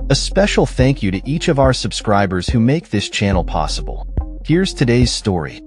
A special thank you to each of our subscribers who make this channel possible. Here's today's story.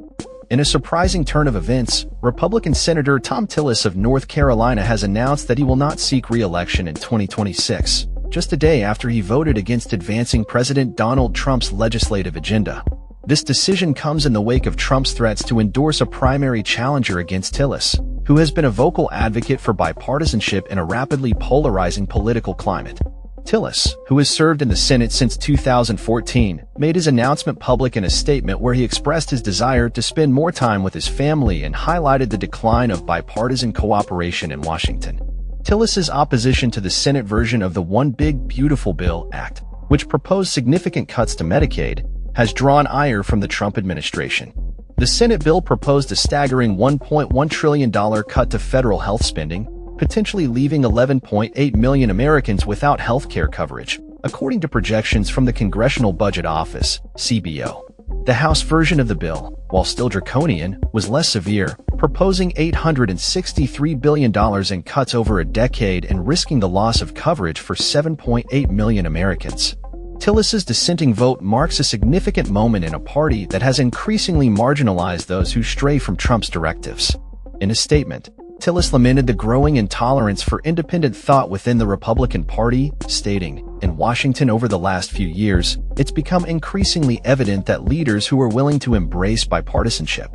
In a surprising turn of events, Republican Senator Thom Tillis of North Carolina has announced that he will not seek re-election in 2026, just a day after he voted against advancing President Donald Trump's legislative agenda. This decision comes in the wake of Trump's threats to endorse a primary challenger against Tillis, who has been a vocal advocate for bipartisanship in a rapidly polarizing political climate. Tillis, who has served in the Senate since 2014, made his announcement public in a statement where he expressed his desire to spend more time with his family and highlighted the decline of bipartisan cooperation in Washington. Tillis's opposition to the Senate version of the One Big Beautiful Bill Act, which proposed significant cuts to Medicaid, has drawn ire from the Trump administration. The Senate bill proposed a staggering $1.1 trillion cut to federal health spending, potentially leaving 11.8 million Americans without health care coverage, according to projections from the Congressional Budget Office, CBO. The House version of the bill, while still draconian, was less severe, proposing $863 billion in cuts over a decade and risking the loss of coverage for 7.8 million Americans. Tillis's dissenting vote marks a significant moment in a party that has increasingly marginalized those who stray from Trump's directives. In a statement, Tillis lamented the growing intolerance for independent thought within the Republican Party, stating, "In Washington over the last few years, it's become increasingly evident that leaders who are willing to embrace bipartisanship,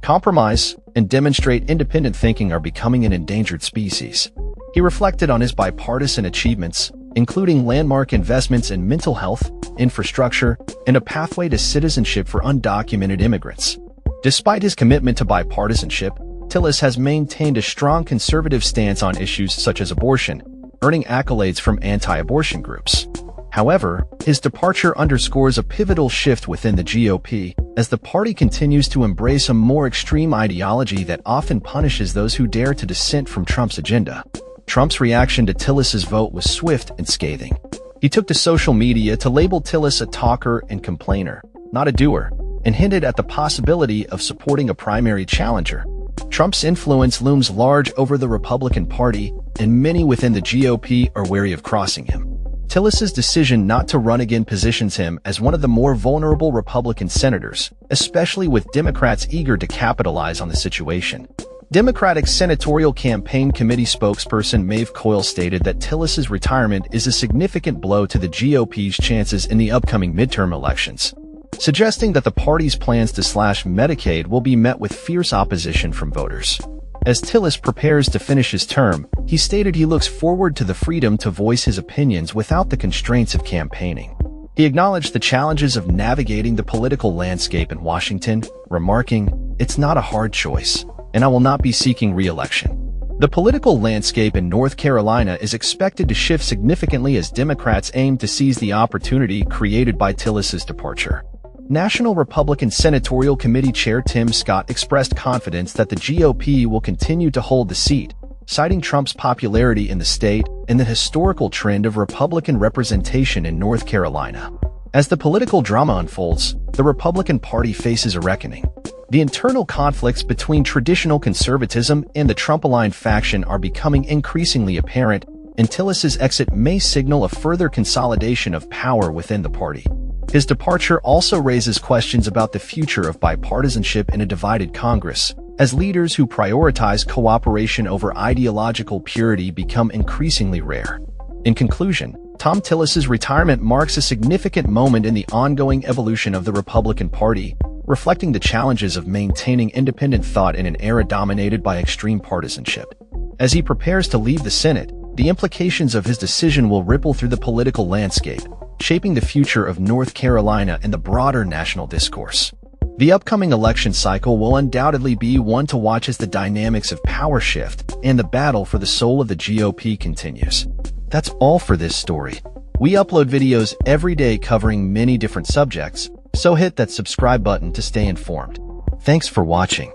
compromise, and demonstrate independent thinking are becoming an endangered species." He reflected on his bipartisan achievements, including landmark investments in mental health, infrastructure, and a pathway to citizenship for undocumented immigrants. Despite his commitment to bipartisanship, Tillis has maintained a strong conservative stance on issues such as abortion, earning accolades from anti-abortion groups. However, his departure underscores a pivotal shift within the GOP, as the party continues to embrace a more extreme ideology that often punishes those who dare to dissent from Trump's agenda. Trump's reaction to Tillis's vote was swift and scathing. He took to social media to label Tillis a talker and complainer, not a doer, and hinted at the possibility of supporting a primary challenger. Trump's influence looms large over the Republican Party, and many within the GOP are wary of crossing him. Tillis's decision not to run again positions him as one of the more vulnerable Republican senators, especially with Democrats eager to capitalize on the situation. Democratic Senatorial Campaign Committee spokesperson Maeve Coyle stated that Tillis's retirement is a significant blow to the GOP's chances in the upcoming midterm elections, suggesting that the party's plans to slash Medicaid will be met with fierce opposition from voters. As Tillis prepares to finish his term, he stated he looks forward to the freedom to voice his opinions without the constraints of campaigning. He acknowledged the challenges of navigating the political landscape in Washington, remarking, "It's not a hard choice, and I will not be seeking re-election." The political landscape in North Carolina is expected to shift significantly as Democrats aim to seize the opportunity created by Tillis's departure. National Republican Senatorial Committee Chair Tim Scott expressed confidence that the GOP will continue to hold the seat, citing Trump's popularity in the state and the historical trend of Republican representation in North Carolina. As the political drama unfolds, the Republican Party faces a reckoning. The internal conflicts between traditional conservatism and the Trump-aligned faction are becoming increasingly apparent, and Tillis's exit may signal a further consolidation of power within the party. His departure also raises questions about the future of bipartisanship in a divided Congress, as leaders who prioritize cooperation over ideological purity become increasingly rare. In conclusion, Thom Tillis's retirement marks a significant moment in the ongoing evolution of the Republican Party, reflecting the challenges of maintaining independent thought in an era dominated by extreme partisanship. As he prepares to leave the Senate, the implications of his decision will ripple through the political landscape, shaping the future of North Carolina and the broader national discourse. The upcoming election cycle will undoubtedly be one to watch as the dynamics of power shift and the battle for the soul of the GOP continues. That's all for this story. We upload videos every day covering many different subjects, so hit that subscribe button to stay informed. Thanks for watching.